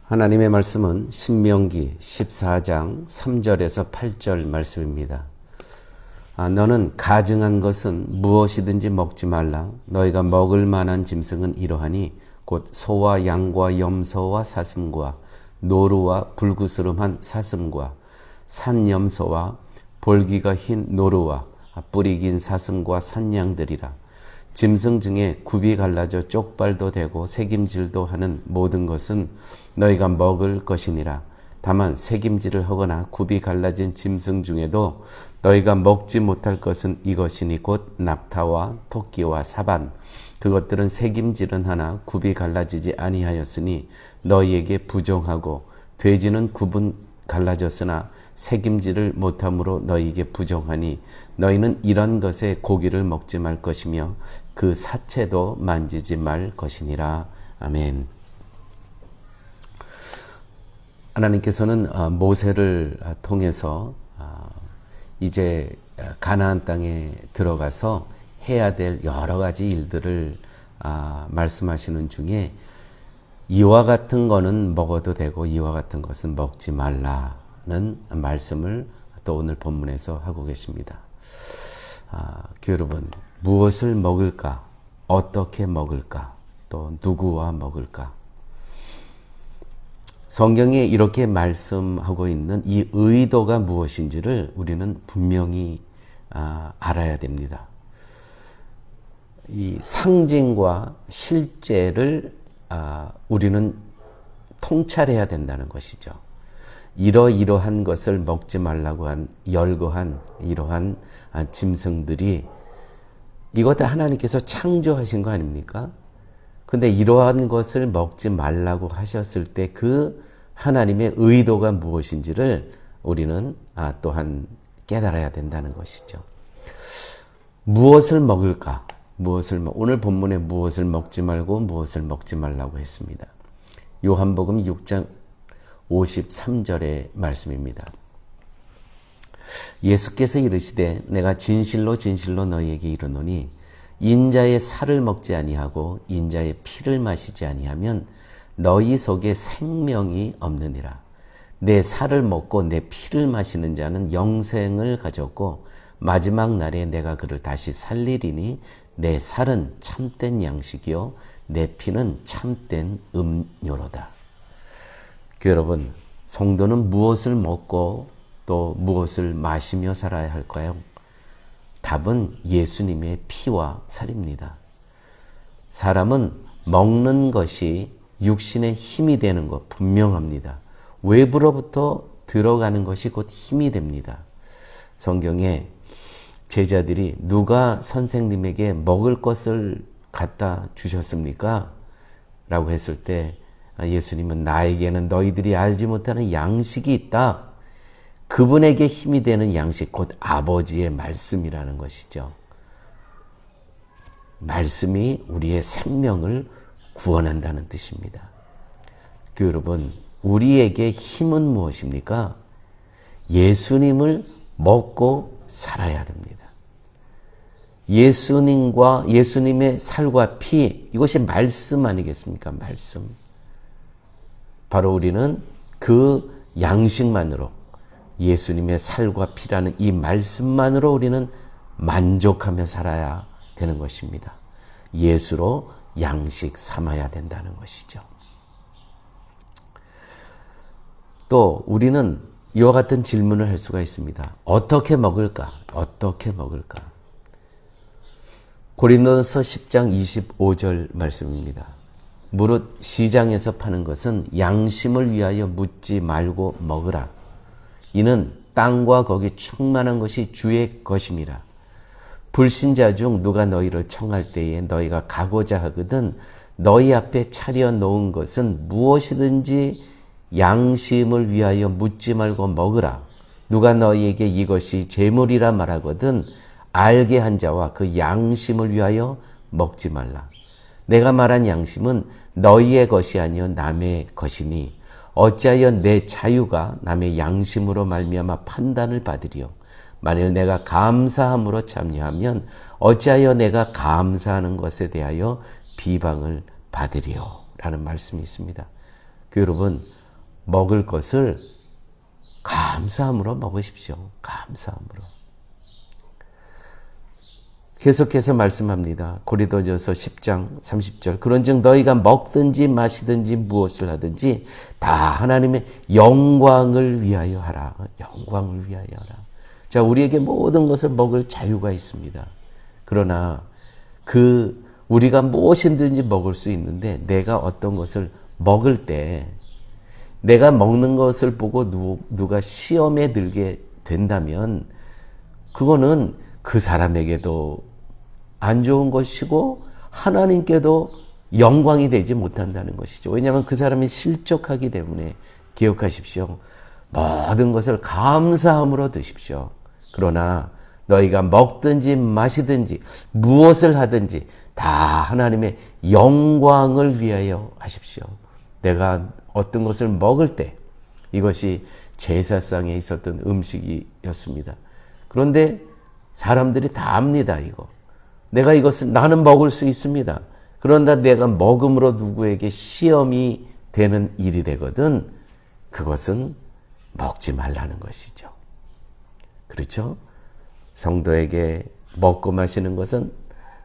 하나님의 말씀은 신명기 14장 3절에서 8절 말씀입니다. 너는 가증한 것은 무엇이든지 먹지 말라. 너희가 먹을 만한 짐승은 이러하니 곧 소와 양과 염소와 사슴과 노루와 불구스름한 사슴과 산염소와 볼기가 흰 노루와 뿔이 긴 사슴과 산양들이라. 짐승 중에 굽이 갈라져 쪽발도 되고 새김질도 하는 모든 것은 너희가 먹을 것이니라. 다만 새김질을 하거나 굽이 갈라진 짐승 중에도 너희가 먹지 못할 것은 이것이니 곧 낙타와 토끼와 사반. 그것들은 새김질은 하나 굽이 갈라지지 아니하였으니 너희에게 부정하고 돼지는 굽은 갈라졌으나 새김질을 못함으로 너희에게 부정하니 너희는 이런 것에 고기를 먹지 말 것이며 그 사체도 만지지 말 것이니라. 아멘. 하나님께서는 모세를 통해서 이제 가나안 땅에 들어가서 해야 될 여러 가지 일들을 말씀하시는 중에 이와 같은 거는 먹어도 되고 이와 같은 것은 먹지 말라는 말씀을 또 오늘 본문에서 하고 계십니다. 교회 여러분, 무엇을 먹을까? 어떻게 먹을까? 또 누구와 먹을까? 성경에 이렇게 말씀하고 있는 이 의도가 무엇인지를 우리는 분명히 알아야 됩니다. 이 상징과 실제를 우리는 통찰해야 된다는 것이죠. 이러이러한 것을 먹지 말라고 한 열거한 이러한 짐승들이 이것 다 하나님께서 창조하신 거 아닙니까? 근데 이러한 것을 먹지 말라고 하셨을 때 그 하나님의 의도가 무엇인지를 우리는 또한 깨달아야 된다는 것이죠. 무엇을 먹을까? 오늘 본문에 무엇을 먹지 말고 무엇을 먹지 말라고 했습니다. 요한복음 6장 53절의 말씀입니다. 예수께서 이르시되 내가 진실로 진실로 너희에게 이르노니 인자의 살을 먹지 아니하고 인자의 피를 마시지 아니하면 너희 속에 생명이 없느니라. 내 살을 먹고 내 피를 마시는 자는 영생을 가졌고 마지막 날에 내가 그를 다시 살리리니 내 살은 참된 양식이요 내 피는 참된 음료로다. 여러분, 성도는 무엇을 먹고 또 무엇을 마시며 살아야 할까요? 답은 예수님의 피와 살입니다. 사람은 먹는 것이 육신의 힘이 되는 것 분명합니다. 외부로부터 들어가는 것이 곧 힘이 됩니다. 성경에 제자들이 누가 선생님에게 먹을 것을 갖다 주셨습니까? 라고 했을 때 예수님은 나에게는 너희들이 알지 못하는 양식이 있다. 그분에게 힘이 되는 양식, 곧 아버지의 말씀이라는 것이죠. 말씀이 우리의 생명을 구원한다는 뜻입니다. 여러분, 우리에게 힘은 무엇입니까? 예수님을 먹고 살아야 됩니다. 예수님과 예수님의 살과 피, 이것이 말씀 아니겠습니까? 말씀. 바로 우리는 그 양식만으로 예수님의 살과 피라는 이 말씀만으로 우리는 만족하며 살아야 되는 것입니다. 예수로 양식 삼아야 된다는 것이죠. 또 우리는 이와 같은 질문을 할 수가 있습니다. 어떻게 먹을까? 어떻게 먹을까? 고린도서 10장 25절 말씀입니다. 무릇 시장에서 파는 것은 양심을 위하여 묻지 말고 먹으라. 이는 땅과 거기 충만한 것이 주의 것임이라. 불신자 중 누가 너희를 청할 때에 너희가 가고자 하거든 너희 앞에 차려 놓은 것은 무엇이든지 양심을 위하여 묻지 말고 먹으라. 누가 너희에게 이것이 재물이라 말하거든 알게 한 자와 그 양심을 위하여 먹지 말라. 내가 말한 양심은 너희의 것이 아니요 남의 것이니 어찌하여 내 자유가 남의 양심으로 말미암아 판단을 받으리요. 만일 내가 감사함으로 참여하면 어찌하여 내가 감사하는 것에 대하여 비방을 받으리요. 라는 말씀이 있습니다. 여러분, 먹을 것을 감사함으로 먹으십시오. 감사함으로. 계속해서 말씀합니다. 고린도전서 10장 30절. 그런즉 너희가 먹든지 마시든지 무엇을 하든지 다 하나님의 영광을 위하여 하라. 영광을 위하여 하라. 자, 우리에게 모든 것을 먹을 자유가 있습니다. 그러나 우리가 무엇이든지 먹을 수 있는데 내가 어떤 것을 먹을 때 내가 먹는 것을 보고 누가 시험에 들게 된다면 그거는 그 사람에게도 안 좋은 것이고 하나님께도 영광이 되지 못한다는 것이죠. 왜냐하면 그 사람이 실족하기 때문에 기억하십시오. 모든 것을 감사함으로 드십시오. 그러나 너희가 먹든지 마시든지 무엇을 하든지 다 하나님의 영광을 위하여 하십시오. 내가 어떤 것을 먹을 때 이것이 제사상에 있었던 음식이었습니다. 그런데 사람들이 다 압니다. 내가 이것을 나는 먹을 수 있습니다. 그런데 내가 먹음으로 누구에게 시험이 되는 일이 되거든 그것은 먹지 말라는 것이죠. 그렇죠? 성도에게 먹고 마시는 것은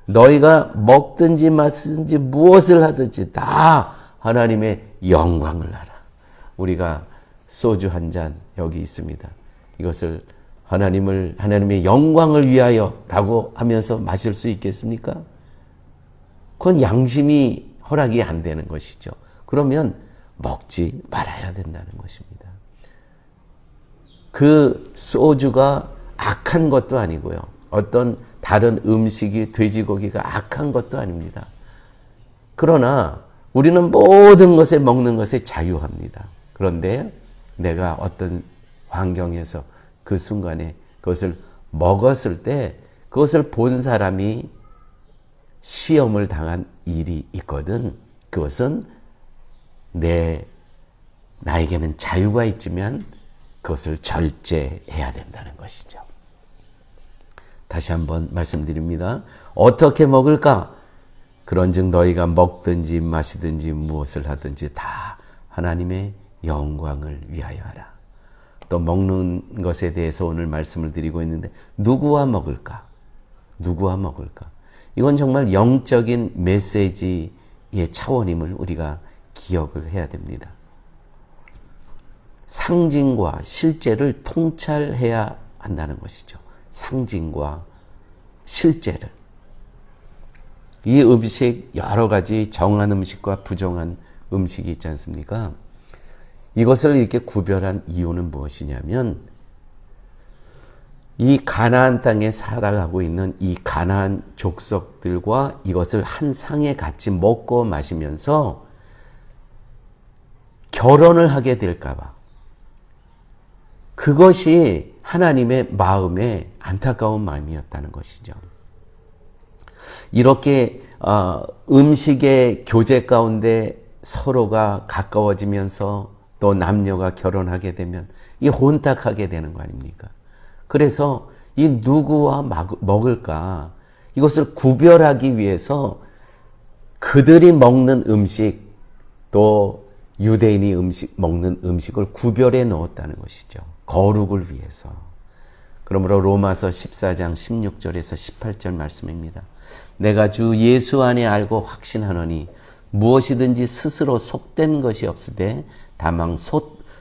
너희가 먹든지 마시든지 무엇을 하든지 다 하나님의 영광을 하라. 우리가 소주 한 잔 여기 있습니다. 이것을 하나님의 영광을 위하여 라고 하면서 마실 수 있겠습니까? 그건 양심이 허락이 안 되는 것이죠. 그러면 먹지 말아야 된다는 것입니다. 그 소주가 악한 것도 아니고요. 어떤 다른 음식이 돼지고기가 악한 것도 아닙니다. 그러나 우리는 모든 것에 먹는 것에 자유합니다. 그런데 내가 어떤 환경에서 그 순간에 그것을 먹었을 때 그것을 본 사람이 시험을 당한 일이 있거든. 그것은 나에게는 자유가 있지만 그것을 절제해야 된다는 것이죠. 다시 한번 말씀드립니다. 어떻게 먹을까? 그런즉 너희가 먹든지 마시든지 무엇을 하든지 다 하나님의 영광을 위하여 하라. 또 먹는 것에 대해서 오늘 말씀을 드리고 있는데 누구와 먹을까? 누구와 먹을까? 이건 정말 영적인 메시지의 차원임을 우리가 기억을 해야 됩니다. 상징과 실제를 통찰해야 한다는 것이죠. 상징과 실제를. 이 음식 여러 가지 정한 음식과 부정한 음식이 있지 않습니까? 이것을 이렇게 구별한 이유는 무엇이냐면 이 가나안 땅에 살아가고 있는 이 가나안 족속들과 이것을 한 상에 같이 먹고 마시면서 결혼을 하게 될까 봐. 그것이 하나님의 마음에 안타까운 마음이었다는 것이죠. 이렇게 음식의 교제 가운데 서로가 가까워지면서 또 남녀가 결혼하게 되면 이게 혼탁하게 되는 거 아닙니까? 그래서 이 누구와 먹을까? 이것을 구별하기 위해서 그들이 먹는 음식 또 유대인이 먹는 음식을 구별해 넣었다는 것이죠. 거룩을 위해서. 그러므로 로마서 14장 16절에서 18절 말씀입니다. 내가 주 예수 안에 알고 확신하노니 무엇이든지 스스로 속된 것이 없으되 다만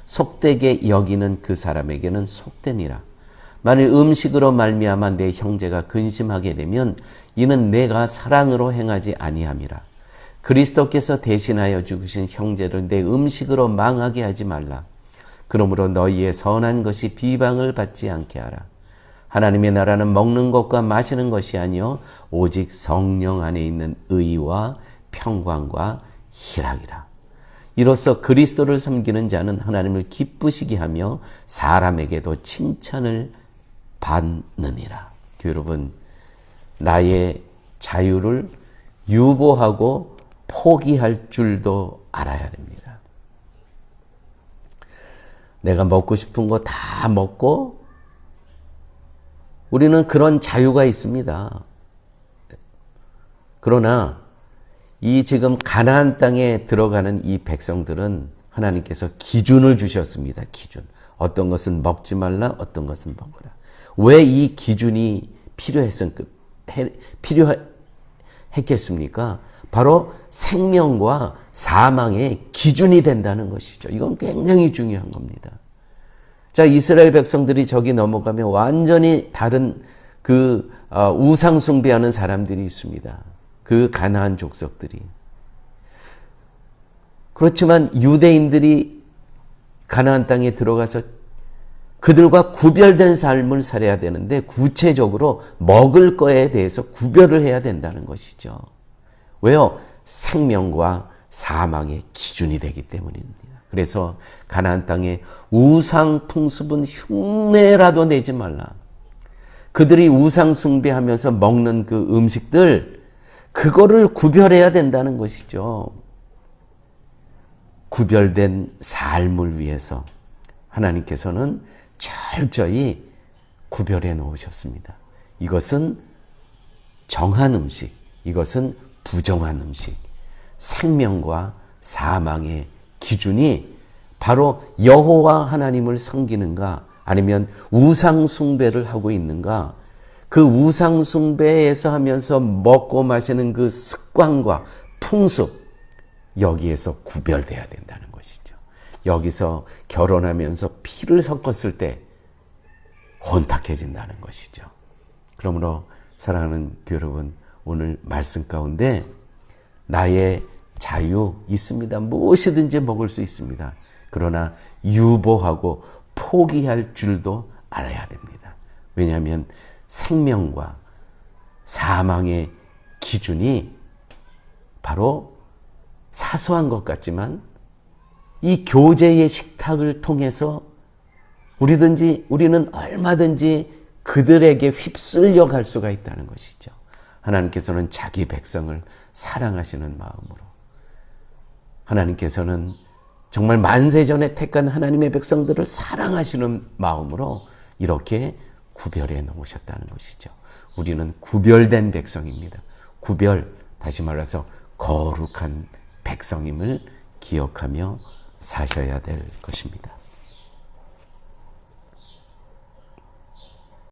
속되게 여기는 그 사람에게는 속되니라. 만일 음식으로 말미암아 내 형제가 근심하게 되면 이는 내가 사랑으로 행하지 아니함이라. 그리스도께서 대신하여 죽으신 형제를 내 음식으로 망하게 하지 말라. 그러므로 너희의 선한 것이 비방을 받지 않게 하라. 하나님의 나라는 먹는 것과 마시는 것이 아니요 오직 성령 안에 있는 의와 평강과 희락이라. 이로써 그리스도를 섬기는 자는 하나님을 기쁘시게 하며 사람에게도 칭찬을 받느니라. 여러분, 나의 자유를 유보하고 포기할 줄도 알아야 됩니다. 내가 먹고 싶은 거 다 먹고 우리는 그런 자유가 있습니다. 그러나 이 지금 가나안 땅에 들어가는 이 백성들은 하나님께서 기준을 주셨습니다. 기준. 어떤 것은 먹지 말라, 어떤 것은 먹으라. 왜 이 기준이 필요했겠습니까? 바로 생명과 사망의 기준이 된다는 것이죠. 이건 굉장히 중요한 겁니다. 자, 이스라엘 백성들이 저기 넘어가면 완전히 다른 우상 숭배하는 사람들이 있습니다. 그 가나안 족속들이. 그렇지만 유대인들이 가나안 땅에 들어가서 그들과 구별된 삶을 살아야 되는데 구체적으로 먹을 거에 대해서 구별을 해야 된다는 것이죠. 왜요? 생명과 사망의 기준이 되기 때문입니다. 그래서 가나안 땅에 우상 풍습은 흉내라도 내지 말라. 그들이 우상 숭배하면서 먹는 그 음식들, 그거를 구별해야 된다는 것이죠. 구별된 삶을 위해서 하나님께서는 철저히 구별해 놓으셨습니다. 이것은 정한 음식, 이것은 부정한 음식, 생명과 사망의 기준이 바로 여호와 하나님을 섬기는가 아니면 우상 숭배를 하고 있는가, 그 우상 숭배에서 하면서 먹고 마시는 그 습관과 풍습, 여기에서 구별돼야 된다는 것이죠. 여기서 결혼하면서 피를 섞었을 때 혼탁해진다는 것이죠. 그러므로 사랑하는 여러분, 오늘 말씀 가운데 나의 자유 있습니다. 무엇이든지 먹을 수 있습니다. 그러나 유보하고 포기할 줄도 알아야 됩니다. 왜냐하면 생명과 사망의 기준이 바로 사소한 것 같지만 이 교제의 식탁을 통해서 우리는 얼마든지 그들에게 휩쓸려 갈 수가 있다는 것이죠. 하나님께서는 자기 백성을 사랑하시는 마음으로, 하나님께서는 정말 만세전에 택한 하나님의 백성들을 사랑하시는 마음으로 이렇게 구별해 놓으셨다는 것이죠. 우리는 구별된 백성입니다. 다시 말해서 거룩한 백성임을 기억하며 사셔야 될 것입니다.